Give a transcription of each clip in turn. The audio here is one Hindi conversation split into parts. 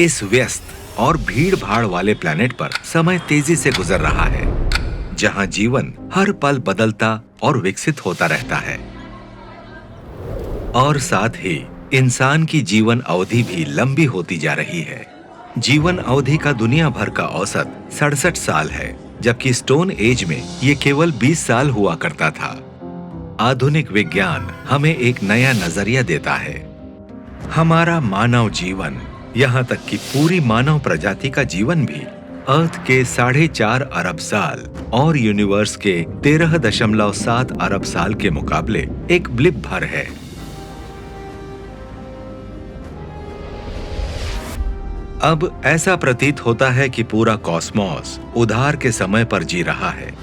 इस व्यस्त और भीड़-भाड़ वाले प्लेनेट पर समय तेजी से गुजर रहा है, जहां जीवन हर पल बदलता और विकसित होता रहता है। और साथ ही इंसान की जीवन अवधि भी लंबी होती जा रही है। जीवन अवधि का दुनिया भर का औसत 67 साल है, जबकि स्टोन एज में ये केवल 20 साल हुआ करता था। आधुनिक विज्ञान हमें एक नया नजरिया देता है। हमारा मानव जीवन, यहाँ तक कि पूरी मानव प्रजाति का जीवन भी अर्थ के 4.5 अरब साल और यूनिवर्स के 13.7 अरब साल के मुकाबले एक ब्लिप भर है। अब ऐसा प्रतीत होता है कि पूरा कॉस्मोस उधार के समय पर जी रहा है।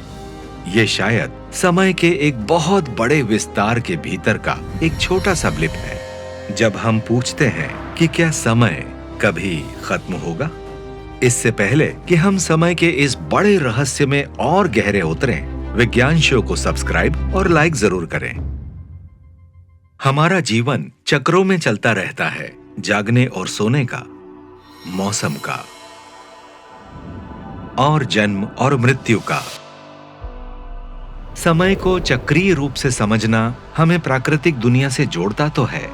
ये शायद समय के एक बहुत बड़े विस्तार के भीतर का एक छोटा सा ब्लिप है। जब हम पूछते हैं कि क्या समय कभी खत्म होगा, इससे पहले कि हम समय के इस बड़े रहस्य में और गहरे उतरें, विज्ञान शो को सब्सक्राइब और लाइक जरूर करें। हमारा जीवन चक्रों में चलता रहता है, जागने और सोने का, मौसम का, और जन्म और मृत्यु का। समय को चक्रीय रूप से समझना हमें प्राकृतिक दुनिया से जोड़ता तो है,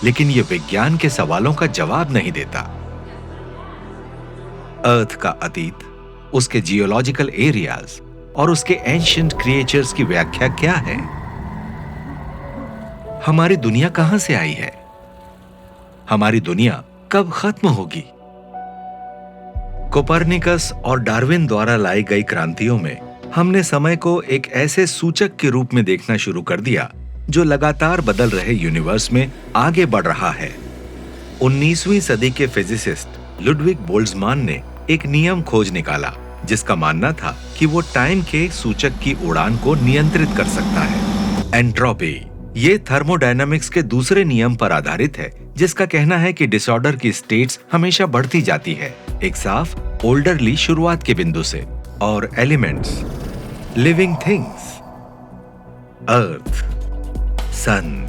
लेकिन यह विज्ञान के सवालों का जवाब नहीं देता। अर्थ का अतीत, उसके जियोलॉजिकल एरियाज और उसके एंशिएंट क्रिएचर्स की व्याख्या क्या है? हमारी दुनिया कहां से आई है? हमारी दुनिया कब खत्म होगी? कोपरनिकस और डार्विन द्वारा लाई गई क्रांतियों में हमने समय को एक ऐसे सूचक के रूप में देखना शुरू कर दिया जो लगातार बदल रहे यूनिवर्स में आगे बढ़ रहा है। 19वीं सदी के फिजिसिस्ट लुडविग बोल्ट्जमान ने एक नियम खोज निकाला, जिसका मानना था कि वो टाइम के सूचक की उड़ान को नियंत्रित कर सकता है। एंट्रोपी, ये थर्मोडायनामिक्स के दूसरे नियम पर आधारित है, जिसका कहना है कि डिसऑर्डर की स्टेट्स हमेशा बढ़ती जाती है, एक साफ ओल्डरली शुरुआत के बिंदु से। और एलिमेंट्स, लिविंग थिंग्स, अर्थ, सन,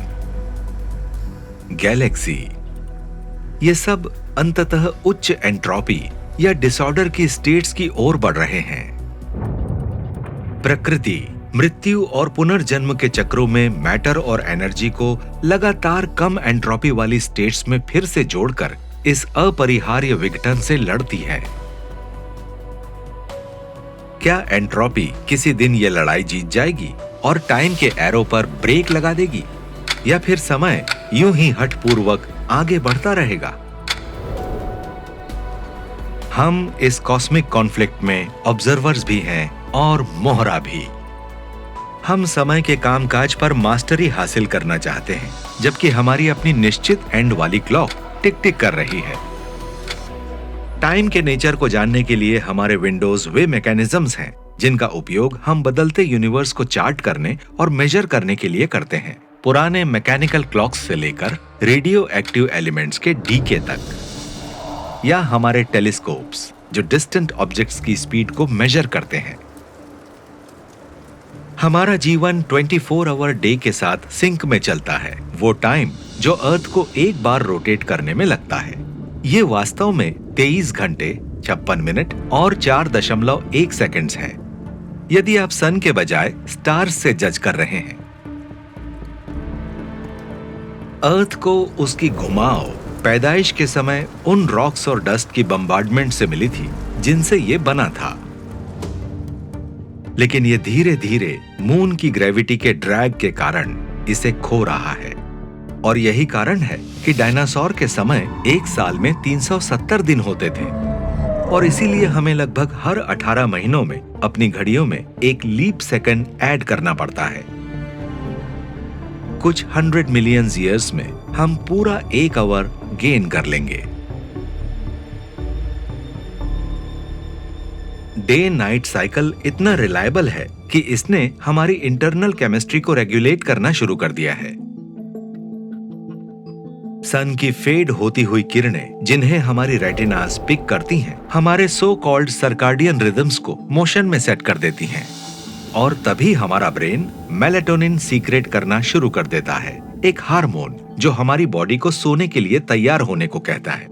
गैलेक्सी, ये सब अंततः उच्च एंट्रोपी या डिसऑर्डर की स्टेट्स की ओर बढ़ रहे हैं। प्रकृति मृत्यु और पुनर्जन्म के चक्रों में मैटर और एनर्जी को लगातार कम एंट्रोपी वाली स्टेट्स में फिर से जोड़कर इस अपरिहार्य विघटन से लड़ती है। क्या एंट्रोपी किसी दिन ये लड़ाई जीत जाएगी और टाइम के एरो पर ब्रेक लगा देगी, या फिर समय यूं ही हठपूर्वक आगे बढ़ता रहेगा? हम इस कॉस्मिक कॉन्फ्लिक्ट में ऑब्जर्वर्स भी हैं और मोहरा भी। हम समय के कामकाज पर मास्टरी हासिल करना चाहते हैं, जबकि हमारी अपनी निश्चित एंड वाली क्लॉक टिक टिक कर रही है। टाइम के नेचर को जानने के लिए हमारे विंडोज वे मैकेनिज्म्स हैं, जिनका उपयोग हम बदलते यूनिवर्स को चार्ट करने और मेजर करने के लिए करते हैं, पुराने मैकेनिकल क्लॉक्स से लेकर रेडियो एक्टिव एलिमेंट्स के डीके तक, या हमारे टेलीस्कोप्स जो डिस्टेंट ऑब्जेक्ट्स की स्पीड को मेजर करते हैं। हमारा जीवन 24 आवर डे के साथ सिंक में चलता है, वो टाइम जो अर्थ को एक बार रोटेट करने में लगता है। ये वास्तव में 23 घंटे 56 मिनट और 4.1 सेकंड्स है, यदि आप सन के बजाय स्टार्स से जज कर रहे हैं। अर्थ को उसकी घुमाव पैदाइश के समय उन रॉक्स और डस्ट की बम्बार्डमेंट से मिली थी जिनसे ये बना था, लेकिन ये धीरे धीरे मून की ग्रेविटी के ड्रैग के कारण इसे खो रहा है। और यही कारण है कि डायनासोर के समय एक साल में 370 दिन होते थे, और इसीलिए हमें लगभग हर 18 महीनों में अपनी घड़ियों में एक लीप सेकंड ऐड करना पड़ता है। कुछ 100 मिलियन ईयर्स में हम पूरा 1 आवर गेन कर लेंगे। डे नाइट साइकिल इतना रिलायबल है कि इसने हमारी इंटरनल केमिस्ट्री को रेगुलेट करना शुरू कर दिया है। सन की फेड होती हुई किरणें, जिन्हें हमारी रेटिनास पिक करती हैं, हमारे सो कॉल्ड सर्काडियन रिदम्स को मोशन में सेट कर देती हैं, और तभी हमारा ब्रेन मेलेटोनिन सीक्रेट करना शुरू कर देता है, एक हार्मोन जो हमारी बॉडी को सोने के लिए तैयार होने को कहता है।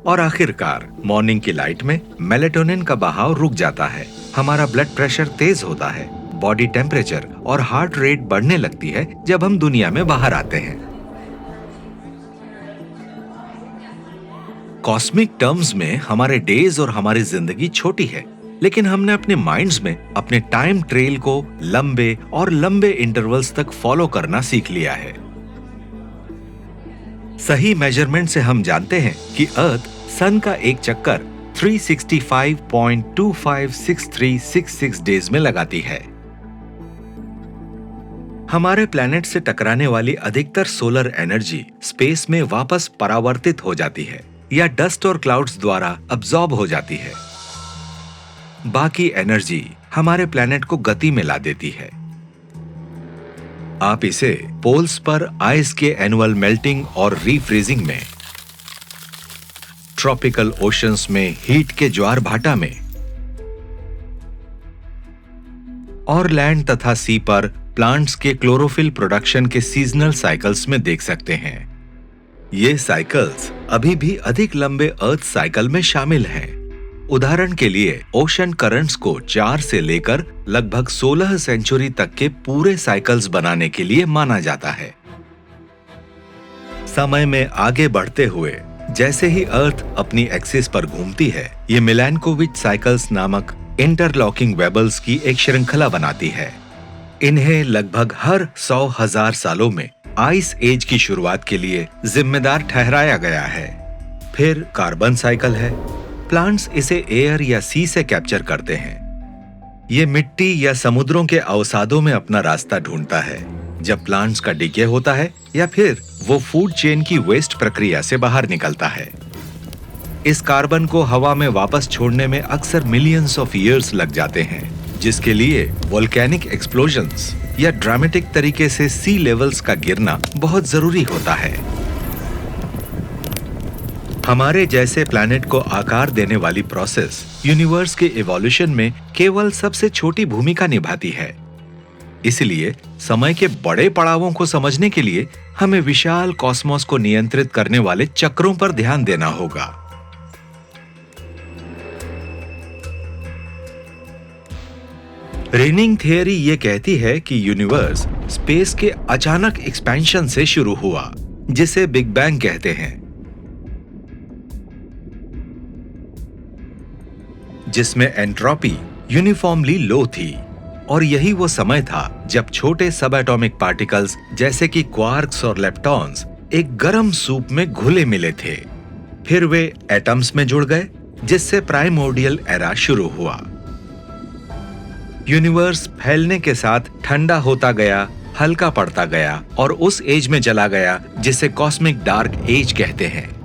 और आखिरकार मॉर्निंग की लाइट में मेलेटोनिन का बहाव रुक जाता है, हमारा ब्लड प्रेशर तेज होता है, बॉडी टेम्परेचर और हार्ट रेट बढ़ने लगती है जब हम दुनिया में बाहर आते हैं। कॉस्मिक टर्म्स में हमारे डेज और हमारी जिंदगी छोटी है, लेकिन हमने अपने माइंड्स में अपने टाइम ट्रेल को लंबे और लंबे इंटरवल्स तक फॉलो करना सीख लिया है। सही मेजरमेंट से हम जानते हैं कि अर्थ सन का एक चक्कर 365.256366 डेज में लगाती है। हमारे प्लैनेट से टकराने वाली अधिकतर सोलर एनर्जी स्पेस में वापस परावर्तित हो जाती है या डस्ट और क्लाउड्स द्वारा अब्सॉर्ब हो जाती है। बाकी एनर्जी हमारे प्लैनेट को गति में ला देती है। आप इसे पोल्स पर आइस के एनुअल मेल्टिंग और रीफ्रीजिंग में, ट्रॉपिकल ओशंस में हीट के ज्वार भाटा में और लैंड तथा सी पर प्लांट्स के क्लोरोफिल प्रोडक्शन के सीजनल साइकिल्स में देख सकते हैं। ये साइकिल्स अभी भी अधिक लंबे अर्थ साइकिल में शामिल हैं। उदाहरण के लिए ओशन करंट्स को 4 से लेकर लगभग 16 सेंचुरी तक के पूरे साइकिल्स बनाने के लिए माना जाता है। समय में आगे बढ़ते हुए जैसे ही अर्थ अपनी एक्सिस पर घूमती है, ये मिलैनकोविच साइकिल्स नामक इंटरलॉकिंग वेबल्स की एक श्रृंखला बनाती है। इन्हें लगभग हर 100,000 सालों में आइस एज की शुरुआत के लिए जिम्मेदार ठहराया गया है। फिर कार्बन साइकिल है। प्लांट्स इसे एयर या सी से कैप्चर करते हैं। ये मिट्टी या समुद्रों के अवसादों में अपना रास्ता ढूंढता है जब प्लांट्स का डिके होता है या फिर वो फूड चेन की वेस्ट प्रक्रिया से बाहर निकलता है। इस कार्बन को हवा में वापस छोड़ने में अक्सर मिलियंस ऑफ ईयर्स लग जाते हैं, जिसके लिए वोल्केनिक एक्सप्लोजन्स या ड्रामेटिक तरीके से सी लेवल्स का गिरना बहुत जरूरी होता है। हमारे जैसे प्लैनेट को आकार देने वाली प्रोसेस यूनिवर्स के इवोल्यूशन में केवल सबसे छोटी भूमिका निभाती है। इसलिए समय के बड़े पड़ावों को समझने के लिए हमें विशाल कॉस्मोस को नियंत्रित करने वाले चक्रों पर ध्यान देना होगा। रिंग थियरी ये कहती है कि यूनिवर्स स्पेस के अचानक एक्सपेंशन से शुरू हुआ, जिसे बिग बैंग कहते हैं, जिसमें एंट्रोपी यूनिफॉर्मली लो थी। और यही वो समय था जब छोटे सब एटॉमिक पार्टिकल्स जैसे कि क्वार्क्स और लेप्टॉन्स एक गर्म सूप में घुले मिले थे। फिर वे एटम्स में जुड़ गए, जिससे प्राइमोर्डियल एरा शुरू हुआ। यूनिवर्स फैलने के साथ ठंडा होता गया, हल्का पड़ता गया और उस एज में चला गया जिसे कॉस्मिक डार्क एज कहते हैं।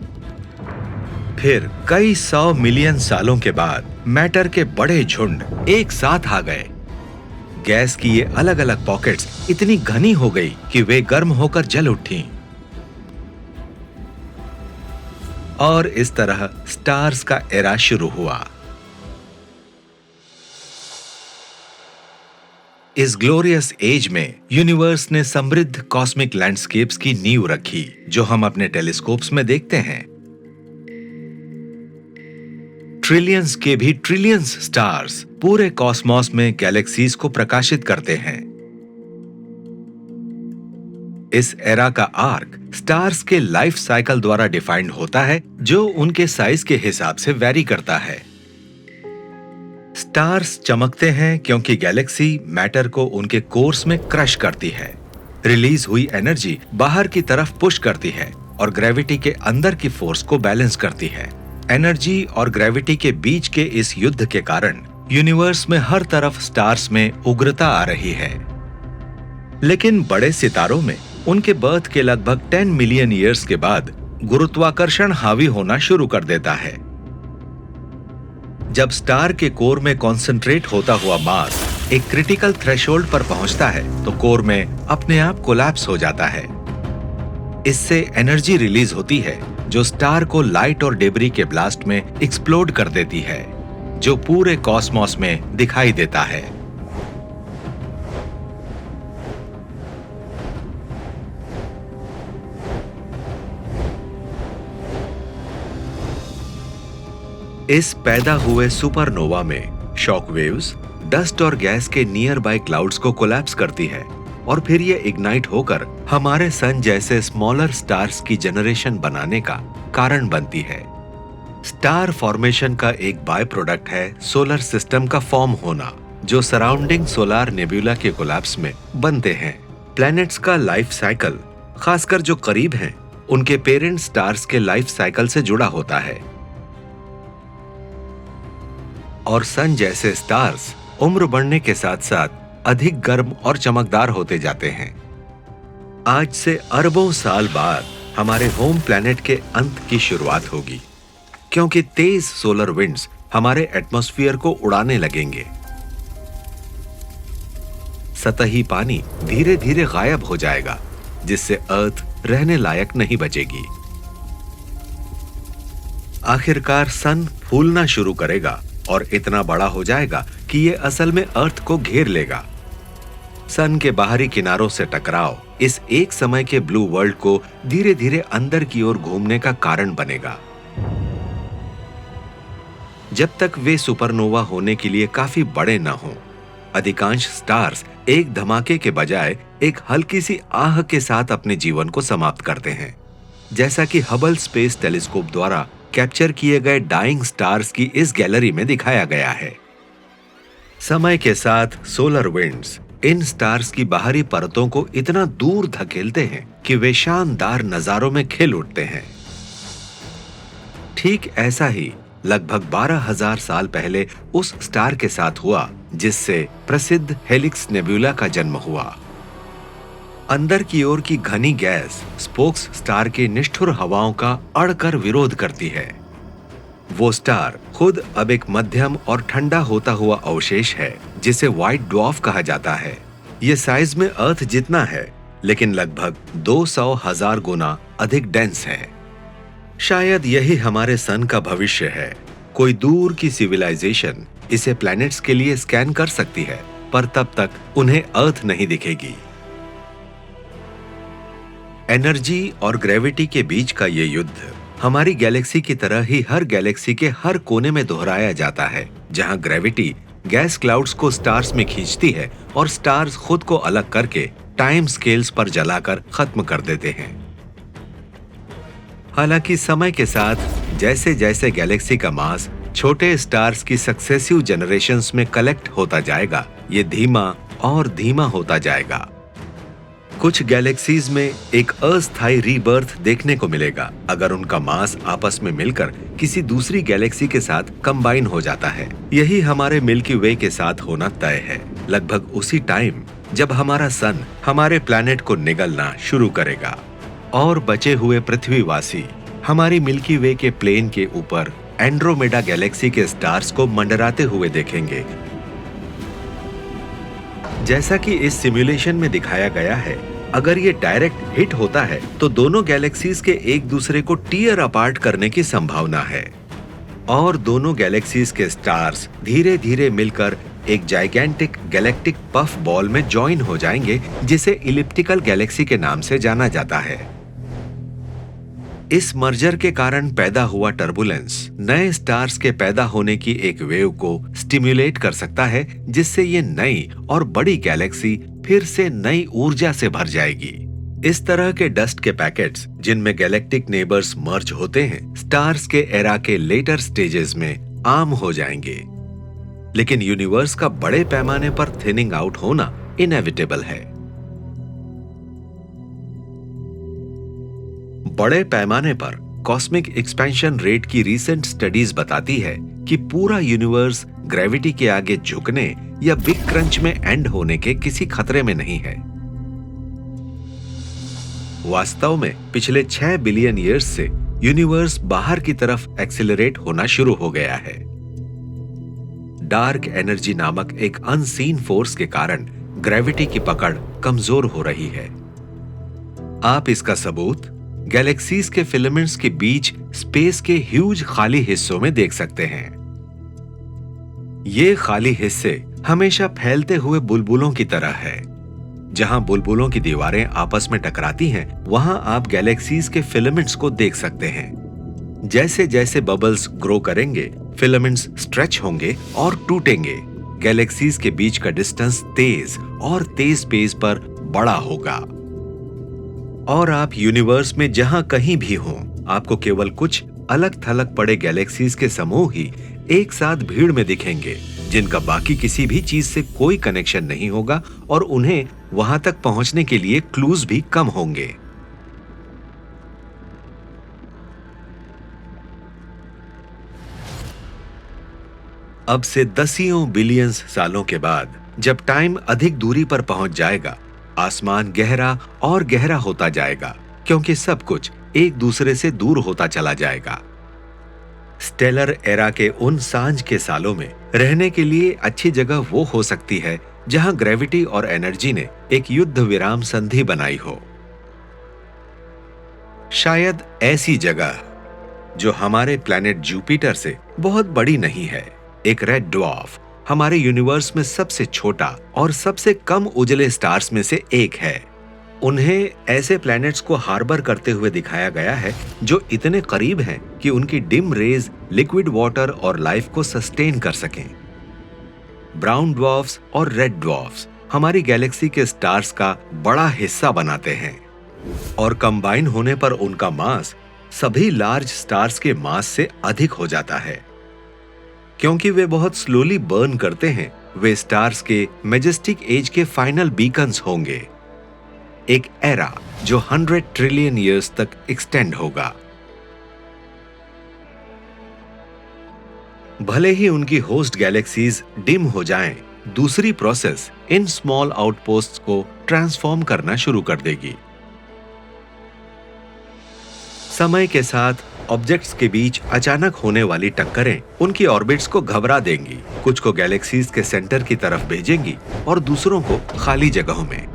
फिर कई 100 मिलियन सालों के बाद मैटर के बड़े झुंड एक साथ आ गए। गैस की ये अलग अलग पॉकेट्स इतनी घनी हो गई कि वे गर्म होकर जल उठी। और इस तरह स्टार्स का एरा शुरू हुआ। इस ग्लोरियस एज में यूनिवर्स ने समृद्ध कॉस्मिक लैंडस्केप्स की नींव रखी, जो हम अपने टेलीस्कोप्स में देखते हैं। ट्रिलियंस के भी ट्रिलियंस स्टार्स पूरे कॉस्मोस में गैलेक्सीज को प्रकाशित करते हैं। इस एरा का आर्क स्टार्स के लाइफ साइकिल द्वारा डिफाइंड होता है, जो उनके साइज के हिसाब से वैरी करता है। स्टार्स चमकते हैं क्योंकि गैलेक्सी मैटर को उनके कोर्स में क्रश करती है। रिलीज हुई एनर्जी बाहर की तरफ पुश करती है और ग्रेविटी के अंदर की फोर्स को बैलेंस करती है। एनर्जी और ग्रेविटी के बीच के इस युद्ध के कारण यूनिवर्स में हर तरफ स्टार्स में उग्रता आ रही है। लेकिन बड़े सितारों में उनके बर्थ के लगभग 10 मिलियन ईयर्स के बाद गुरुत्वाकर्षण हावी होना शुरू कर देता है। जब स्टार के कोर में कॉन्सेंट्रेट होता हुआ मास एक क्रिटिकल थ्रेशोल्ड पर पहुंचता है, तो कोर में अपने आप कोलैप्स हो जाता है। इससे एनर्जी रिलीज होती है जो स्टार को लाइट और डेब्री के ब्लास्ट में एक्सप्लोड कर देती है, जो पूरे कॉस्मोस में दिखाई देता है। इस पैदा हुए सुपरनोवा में शॉक वेव्स डस्ट और गैस के नियर बाय क्लाउड्स को कोलैप्स करती है और फिर ये इग्नाइट होकर हमारे सन जैसे स्मॉलर स्टार्स की जनरेशन बनाने का कारण बनती है। स्टार फॉर्मेशन का एक बाय प्रोडक्ट है सोलर सिस्टम का फॉर्म होना, जो सराउंडिंग सोलार नेबुला के कोलैप्स में बनते हैं। प्लैनेट्स का लाइफ साइकिल, खासकर जो करीब हैं, उनके पेरेंट स्टार्स के लाइफ साइकिल से जुड़ा होता है और सन जैसे स्टार्स उम्र बढ़ने के साथ साथ अधिक गर्म और चमकदार होते जाते हैं। आज से अरबों साल बाद हमारे होम प्लैनेट के अंत की शुरुआत होगी, क्योंकि तेज सोलर विंड्स हमारे एटमॉस्फेयर को उड़ाने लगेंगे। सतही पानी धीरे धीरे गायब हो जाएगा, जिससे अर्थ रहने लायक नहीं बचेगी। आखिरकार सन फूलना शुरू करेगा और इतना बड़ा हो जाएगा कि ये असल में अर्थ को घेर लेगा। सन के बाहरी किनारों से टकराव इस एक समय के ब्लू वर्ल्ड को धीरे धीरे अंदर की ओर घूमने का कारण बनेगा। जब तक वे सुपरनोवा होने के लिए काफी बड़े न हों, अधिकांश स्टार्स एक धमाके के बजाय एक हल्की सी आह के साथ अपने जीवन को समाप्त करते हैं, जैसा कि हबल स्पेस टेलीस्कोप द्वारा कैप्चर किए गए डाइंग स्टार्स की इस गैलरी में दिखाया गया है। समय के साथ सोलर विंड्स इन स्टार्स की बाहरी परतों को इतना दूर धकेलते हैं कि वे शानदार नजारों में खिल उठते हैं। ठीक ऐसा ही लगभग 12,000 साल पहले उस स्टार के साथ हुआ जिससे प्रसिद्ध हेलिक्स नेबुला का जन्म हुआ। अंदर की ओर की घनी गैस स्पोक्स स्टार के निष्ठुर हवाओं का अड़कर विरोध करती है। वो स्टार खुद अब एक मध्यम और ठंडा होता हुआ अवशेष है, जिसे व्हाइट ड्वार्फ कहा जाता है। ये साइज में अर्थ जितना है, लेकिन लगभग 200,000 गुना अधिक डेंस है। शायद यही हमारे सन का भविष्य है। कोई दूर की सिविलाइजेशन इसे प्लैनेट्स के लिए स्कैन कर सकती है, पर तब तक उन्हें अर्थ नहीं दिखेगी। एनर्जी और ग्रेविटी के बीच का ये युद्ध हमारी गैलेक्सी की तरह ही हर गैलेक्सी के हर कोने में दोहराया जाता है, जहां ग्रेविटी गैस क्लाउड्स को स्टार्स में खींचती है और स्टार्स खुद को अलग करके टाइम स्केल्स पर जलाकर खत्म कर देते हैं। हालांकि समय के साथ जैसे जैसे गैलेक्सी का मास छोटे स्टार्स की सक्सेसिव जनरेशंस में कलेक्ट होता जाएगा, ये धीमा और धीमा होता जाएगा। कुछ गैलेक्सीज में एक अस्थायी रीबर्थ देखने को मिलेगा अगर उनका मास आपस में मिलकर किसी दूसरी गैलेक्सी के साथ कंबाइन हो जाता है। यही हमारे मिल्की वे के साथ होना तय है, लगभग उसी टाइम जब हमारा सन हमारे प्लैनेट को निगलना शुरू करेगा और बचे हुए पृथ्वीवासी हमारी मिल्की वे के प्लेन के ऊपर एंड्रोमेडा गैलेक्सी के स्टार्स को मंडराते हुए देखेंगे। जैसा कि इस सिमुलेशन में दिखाया गया है, अगर ये डायरेक्ट हिट होता है तो दोनों गैलेक्सीज के एक दूसरे को टीयर अपार्ट करने की संभावना है और दोनों गैलेक्सीज के स्टार्स धीरे धीरे मिलकर एक जाइगेंटिक गैलेक्टिक पफ बॉल में ज्वाइन हो जाएंगे, जिसे इलिप्टिकल गैलेक्सी के नाम से जाना जाता है। इस मर्जर के कारण पैदा हुआ टर्बुलेंस नए स्टार्स के पैदा होने की एक वेव को स्टिम्युलेट कर सकता है, जिससे ये नई और बड़ी गैलेक्सी फिर से नई ऊर्जा से भर जाएगी। इस तरह के डस्ट के पैकेट्स जिनमें गैलेक्टिक नेबर्स मर्ज होते हैं, स्टार्स के एरा के लेटर स्टेजेस में आम हो जाएंगे। लेकिन यूनिवर्स का बड़े पैमाने पर थिनिंग आउट होना इनएविटेबल है। बड़े पैमाने पर कॉस्मिक एक्सपेंशन रेट की रीसेंट स्टडीज बताती है कि पूरा यूनिवर्स ग्रेविटी के आगे झुकने या बिग क्रंच में एंड होने के किसी खतरे में नहीं है। वास्तव में पिछले 6 बिलियन ईयर्स से यूनिवर्स बाहर की तरफ एक्सेलरेट होना शुरू हो गया है। डार्क एनर्जी नामक एक अनसीन फोर्स के कारण ग्रेविटी की पकड़ कमजोर हो रही है। आप इसका सबूत गैलेक्सीज के फिलामेंट्स के बीच स्पेस के ह्यूज खाली हिस्सों में देख सकते हैं। ये खाली हिस्से हमेशा फैलते हुए बुलबुलों की तरह है। जहां बुलबुलों की दीवारें आपस में टकराती हैं, वहां आप गैलेक्सीज के फिलामेंट्स को देख सकते हैं। जैसे जैसे बबल्स ग्रो करेंगे, फिलामेंट्स स्ट्रेच होंगे और टूटेंगे। गैलेक्सीज के बीच का डिस्टेंस तेज और तेज पेस पर बड़ा होगा। और आप यूनिवर्स में जहां कहीं भी हों, आपको केवल कुछ अलग थलग पड़े गैलेक्सीज के समूह ही एक साथ भीड़ में दिखेंगे, जिनका बाकी किसी भी चीज से कोई कनेक्शन नहीं होगा और उन्हें वहां तक पहुंचने के लिए क्लूज भी कम होंगे। अब से दसियों बिलियंस सालों के बाद जब टाइम अधिक दूरी पर पहुंच जाएगा, आसमान गहरा और गहरा होता जाएगा, क्योंकि सब कुछ एक दूसरे से दूर होता चला जाएगा। स्टेलर एरा के उन सांझ के सालों में रहने के लिए अच्छी जगह वो हो सकती है जहां ग्रेविटी और एनर्जी ने एक युद्ध विराम संधि बनाई हो। शायद ऐसी जगह जो हमारे प्लैनेट जुपिटर से बहुत बड़ी नहीं है। एक रेड ड्वार्फ हमारे यूनिवर्स में सबसे छोटा और सबसे कम उजले स्टार्स में से एक है। उन्हें ऐसे प्लैनेट्स को हार्बर करते हुए दिखाया गया है जो इतने करीब हैं कि उनकी डिम रेज लिक्विड वाटर और लाइफ को सस्टेन कर सकें। ब्राउन ड्वार्फ्स और रेड ड्वार्फ्स हमारी गैलेक्सी के स्टार्स का बड़ा हिस्सा बनाते हैं और कंबाइन होने पर उनका मास सभी लार्ज स्टार्स के मास से अधिक हो जाता है। क्योंकि वे बहुत स्लोली बर्न करते हैं, वे स्टार्स के मैजेस्टिक एज के फाइनल बीकन्स होंगे। एक एरा जो 100 ट्रिलियन ईयर्स तक एक्सटेंड होगा। भले ही उनकी होस्ट गैलेक्सीज डिम हो जाएं, दूसरी प्रोसेस इन स्मॉल आउटपोस्ट्स को ट्रांसफॉर्म करना शुरू कर देगी। समय के साथ ऑब्जेक्ट्स के बीच अचानक होने वाली टक्करें उनकी ऑर्बिट्स को घबरा देंगी, कुछ को गैलेक्सीज के सेंटर की तरफ भेजेंगी और दूसरों को खाली जगहों में।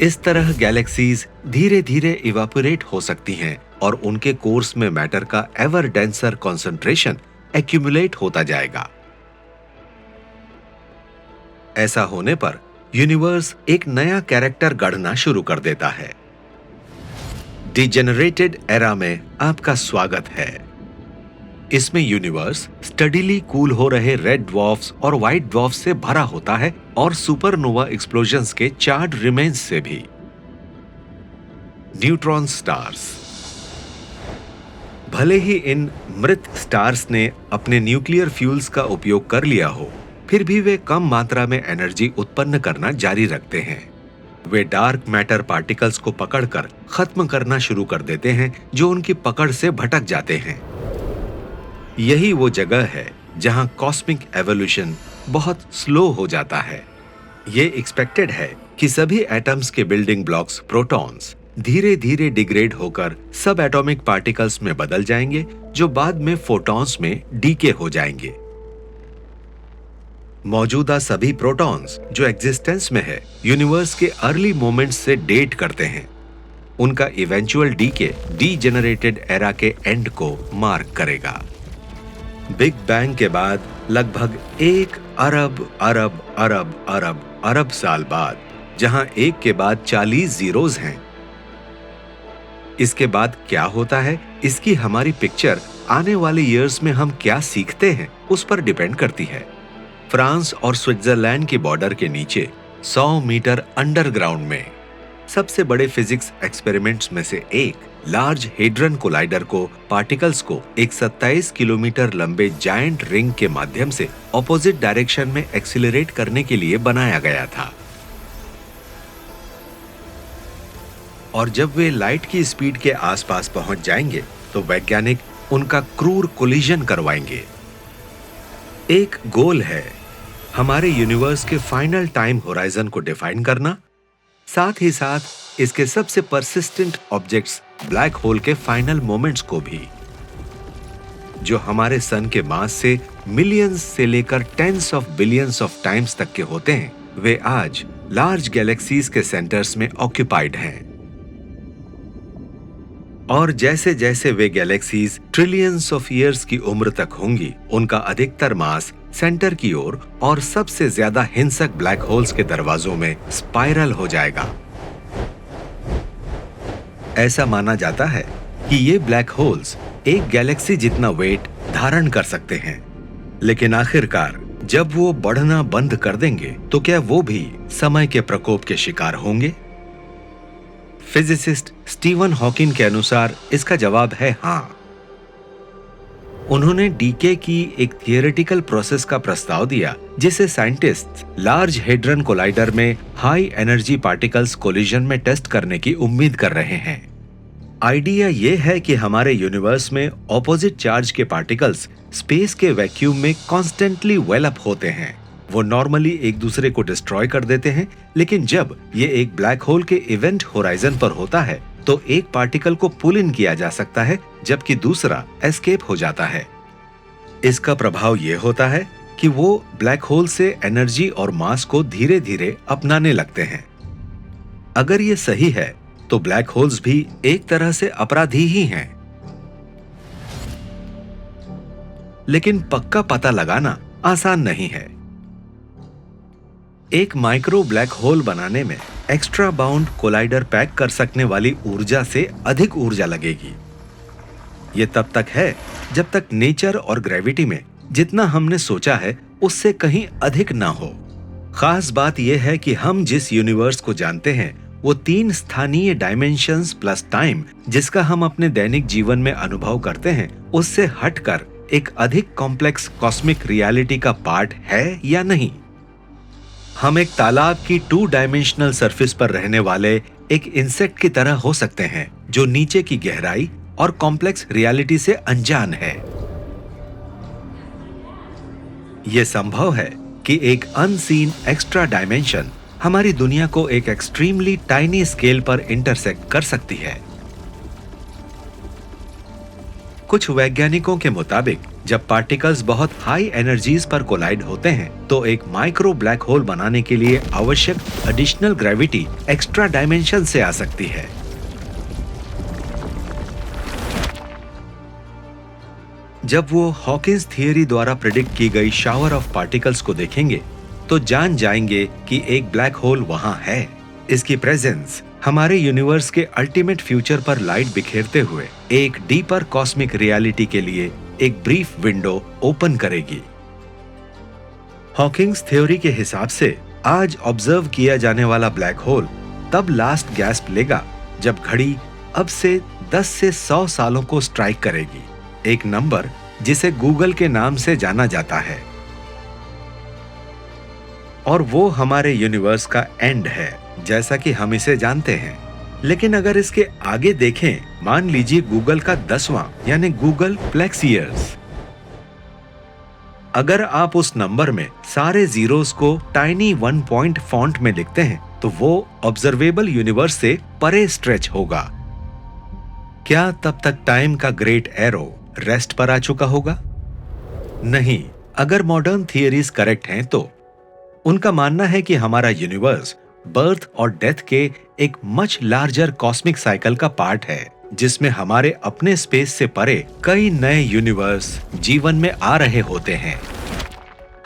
इस तरह गैलेक्सीज धीरे धीरे इवापोरेट हो सकती हैं और उनके कोर्स में मैटर का एवर डेंसर कॉन्सेंट्रेशन एक्यूमुलेट होता जाएगा। ऐसा होने पर यूनिवर्स एक नया कैरेक्टर गढ़ना शुरू कर देता है। डिजेनरेटेड एरा में आपका स्वागत है। इसमें यूनिवर्स स्टडीली कूल हो रहे रेड ड्वार्फ्स और व्हाइट ड्वार्फ्स से भरा होता है और सुपरनोवा एक्सप्लोजन्स के चार्ड रिमेन्स से भी। Neutron stars. भले ही इन मृत स्टार्स ने अपने न्यूक्लियर फ्यूल्स का उपयोग कर लिया हो, फिर भी वे कम मात्रा में एनर्जी उत्पन्न करना जारी रखते हैं। वे डार्क मैटर पार्टिकल्स को पकड़कर खत्म करना शुरू कर देते हैं जो उनकी पकड़ से भटक जाते हैं। यही वो जगह है जहां कॉस्मिक एवोल्यूशन बहुत स्लो हो जाता है। ये एक्सपेक्टेड है कि सभी एटम्स के बिल्डिंग ब्लॉक्स प्रोटॉन्स धीरे धीरे डिग्रेड होकर सब एटॉमिक पार्टिकल्स में बदल जाएंगे, जो बाद में फोटॉन्स में डीके हो जाएंगे। मौजूदा सभी प्रोटॉन्स जो एग्जिस्टेंस में है, यूनिवर्स के अर्ली मोमेंट्स से डेट करते हैं। उनका इवेंचुअल डीके डीजेनरेटेड एरा के एंड को मार्क करेगा। बिग बैंग के बाद लगभग 1 अरब अरब अरब अरब अरब साल बाद, जहां एक के बाद 40 जीरोज हैं। इसके बाद क्या होता है, इसकी हमारी पिक्चर आने वाले ईयर्स में हम क्या सीखते हैं उस पर डिपेंड करती है। फ्रांस और स्विट्जरलैंड के बॉर्डर के नीचे 100 मीटर अंडरग्राउंड में सबसे बड़े फिजिक्स एक्सपेरिमेंट्स में से एक लार्ज हेड्रन कोलाइडर को पार्टिकल्स को एक 27 किलोमीटर लंबे जायंट रिंग के माध्यम से ऑपोजिट डायरेक्शन में एक्सीलरेट करने के लिए बनाया गया था। और जब वे लाइट की स्पीड के आसपास पहुंच जाएंगे तो वैज्ञानिक उनका क्रूर कोलिजन करवाएंगे। एक गोल है हमारे यूनिवर्स के फाइनल टाइम होराइजन को डिफाइन करना, साथ ही साथ इसके सबसे परसिस्टेंट ऑब्जेक्ट्स ब्लैक होल के फाइनल मोमेंट्स को भी, जो हमारे सन के मास से मिलियंस से लेकर tens of billions of times तक के होते हैं। वे आज लार्ज गैलेक्सीज के सेंटर्स में ऑक्यूपाइड हैं। और जैसे जैसे वे गैलेक्सीज ट्रिलियंस ऑफ ईयर्स की उम्र तक होंगी, उनका अधिकतर मास सेंटर की ओर और सबसे ज्यादा हिंसक ब्लैक होल्स के दरवाजों में स्पाइरल हो जाएगा। ऐसा माना जाता है कि ये ब्लैक होल्स एक गैलेक्सी जितना वेट धारण कर सकते हैं। लेकिन आखिरकार जब वो बढ़ना बंद कर देंगे तो क्या वो भी समय के प्रकोप के शिकार होंगे? फिजिसिस्ट स्टीवन हॉकिंग के अनुसार इसका जवाब है हाँ। उन्होंने डीके की एक थियोरेटिकल प्रोसेस का प्रस्ताव दिया जिसे साइंटिस्ट लार्ज हेड्रन कोलाइडर में हाई एनर्जी पार्टिकल्स कोलिजन में टेस्ट करने की उम्मीद कर रहे हैं। आइडिया यह है कि हमारे यूनिवर्स में ऑपोजिट चार्ज के पार्टिकल्स स्पेस के वैक्यूम में कॉन्स्टेंटली वेल अप होते हैं। वो नॉर्मली एक दूसरे को डिस्ट्रॉय कर देते हैं, लेकिन जब ये एक ब्लैक होल के इवेंट होराइजन पर होता है तो एक पार्टिकल को पुल इन किया जा सकता है जबकि दूसरा एस्केप हो जाता है। इसका प्रभाव यह होता है कि वो ब्लैक होल से एनर्जी और मास को धीरे धीरे अपनाने लगते हैं। अगर ये सही है तो ब्लैक होल्स भी एक तरह से अपराधी ही हैं। लेकिन पक्का पता लगाना आसान नहीं है। एक माइक्रो ब्लैक होल बनाने में एक्स्ट्रा बाउंड कोलाइडर पैक कर सकने वाली ऊर्जा से अधिक ऊर्जा लगेगी। ये तब तक है जब तक नेचर और ग्रेविटी में जितना हमने सोचा है उससे कहीं अधिक ना हो। खास बात यह है कि हम जिस यूनिवर्स को जानते हैं वो 3 स्थानीय डायमेंशंस प्लस टाइम जिसका हम अपने दैनिक जीवन में अनुभव करते हैं उससे हटकर एक अधिक कॉम्प्लेक्स कॉस्मिक रियलिटी का पार्ट है या नहीं। हम एक तालाब की 2 डायमेंशनल सरफेस पर रहने वाले एक इंसेक्ट की तरह हो सकते हैं जो नीचे की गहराई और कॉम्प्लेक्स रियलिटी से अनजान है। यह संभव है कि एक अनसीन एक्स्ट्रा डायमेंशन हमारी दुनिया को एक एक्सट्रीमली टाइनी स्केल पर इंटरसेक्ट कर सकती है। कुछ वैज्ञानिकों के मुताबिक जब पार्टिकल्स बहुत हाई एनर्जीज पर कोलाइड होते हैं तो एक माइक्रो ब्लैक होल बनाने के लिए आवश्यक एडिशनल ग्रेविटी एक्स्ट्रा डायमेंशन से आ सकती है। जब वो हॉकिंस थियरी द्वारा प्रेडिक्ट की गई शावर ऑफ पार्टिकल्स को देखेंगे तो जान जाएंगे कि एक ब्लैक होल वहां है। इसकी प्रेजेंस हमारे यूनिवर्स के अल्टीमेट फ्यूचर पर लाइट बिखेरते हुए एक डीपर कॉस्मिक रियलिटी के लिए एक ब्रीफ विंडो ओपन करेगी। हॉकिंग्स थ्योरी के हिसाब से आज ऑब्जर्व किया जाने वाला ब्लैक होल तब लास्ट गैस्प लेगा जब घड़ी अब से 10 से 100 सालों को स्ट्राइक करेगी, एक नंबर जिसे गूगल के नाम से जाना जाता है। और वो हमारे यूनिवर्स का एंड है जैसा कि हम इसे जानते हैं। लेकिन अगर इसके आगे देखें, मान लीजिए गूगल का 10वां यानी गूगल प्लेक्स ईयर्स। अगर आप उस नंबर में सारे जीरोस को टाइनी 1 पॉइंट फॉन्ट में लिखते हैं तो वो ऑब्जर्वेबल यूनिवर्स से परे स्ट्रेच होगा। क्या तब तक टाइम का ग्रेट एरो रेस्ट पर आ चुका होगा? नहीं। अगर मॉडर्न थियरीज करेक्ट हैं तो उनका मानना है कि हमारा यूनिवर्स बर्थ और डेथ के एक मच लार्जर कॉस्मिक साइकिल का पार्ट है जिसमें हमारे अपने स्पेस से परे कई नए यूनिवर्स जीवन में आ रहे होते हैं।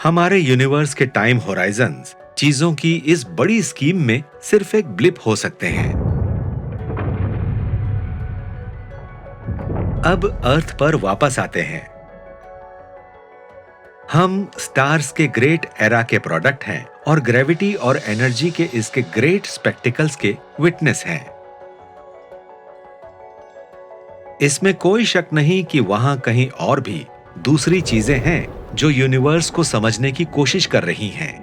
हमारे यूनिवर्स के टाइम होराइजन्स चीजों की इस बड़ी स्कीम में सिर्फ एक ब्लिप हो सकते हैं। अब अर्थ पर वापस आते हैं। हम स्टार्स के ग्रेट एरा के प्रोडक्ट हैं और ग्रेविटी और एनर्जी के इसके ग्रेट स्पेक्टिकल्स के विटनेस हैं। इसमें कोई शक नहीं कि वहां कहीं और भी दूसरी चीजें हैं जो यूनिवर्स को समझने की कोशिश कर रही हैं।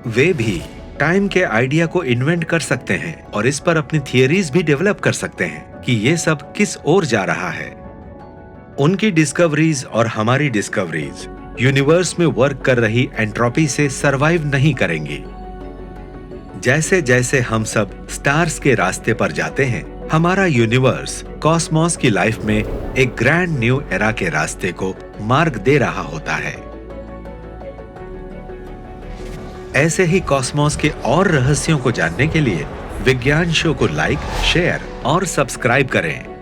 वे भी टाइम के आइडिया को इन्वेंट कर सकते हैं और इस पर अपनी थियरीज भी डेवलप कर सकते हैं कि ये सब किस ओर जा रहा है। उनकी डिस्कवरीज और हमारी डिस्कवरीज यूनिवर्स में वर्क कर रही एंट्रोपी से सरवाइव नहीं करेंगी। जैसे जैसे हम सब स्टार्स के रास्ते पर जाते हैं, हमारा यूनिवर्स कॉस्मोस की लाइफ में एक ग्रैंड न्यू एरा के रास्ते को मार्ग दे रहा होता है। ऐसे ही कॉस्मोस के और रहस्यों को जानने के लिए विज्ञान शो को लाइक, शेयर और सब्सक्राइब करें।